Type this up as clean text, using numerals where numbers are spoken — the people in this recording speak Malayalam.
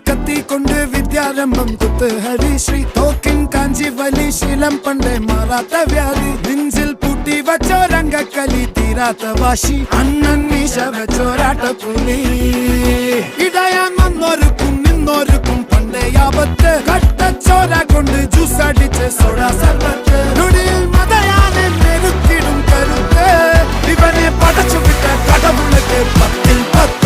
കത്തി കൊണ്ട് വിദ്യാരംഭം കുത്തുഹരി ശ്രീ തോക്കിൻ കാഞ്ചി വലി ശീലം പണ്ടേ മാറാത്ത വ്യാധി നെഞ്ചിൽ പൂട്ടി വച്ചോരംഗക്കലി തീരാത്ത വാശി അണ്ണൻ മീശ വെച്ചോരാട്ട പുലി ഇടയാങ്ങൊന്നൊരുക്കും നിന്നൊരുക്കും പണ്ടേ ആപത്ത് കട്ടച്ചോര കൊണ്ട് ജ്യൂസ് അടിച്ച് സോഡ സർബത്ത്